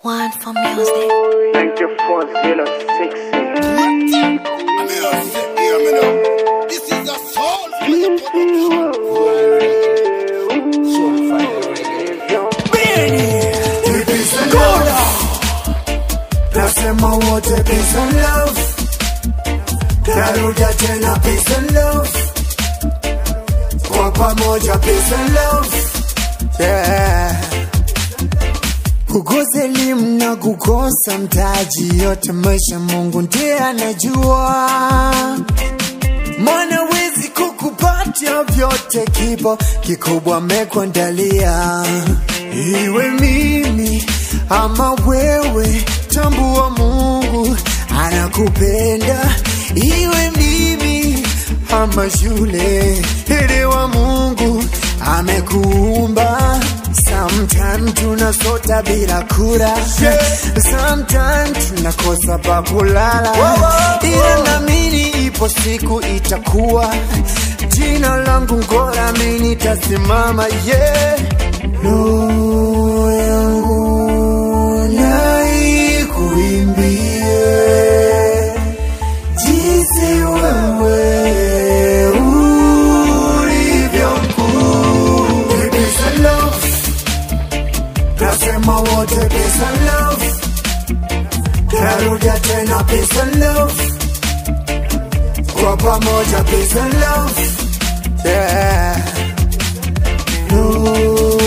One for music. Thank you for 060. This is a soul Nasema wote peace and love. Narudia tena peace and love. Kwa pamoja peace and love. Yeah. Kukosa elimu na kukosa mtaji, yote maisha Mungu ndiye anajua. Maana wezi kukupatia vyote, kipo kikubwa amekuandalia. Iwe mimi ama wewe, tambua Mungu anakupenda. Iwe mimi ama yule, elewa Mungu amekuumba. Sometimes tunasota bila kura, sometimes tunakosa pa kulala, ila naamini ipo siku itakuwa. Jina langu ngora mimi nitasimama, yeah. Roho yangu na ikuimbie jinsi wewe ulivyo mkuu. Peace and love. Nasema wote peace and love. Narudia tena peace and love. Kwa pamoja peace and love. Yeah. No.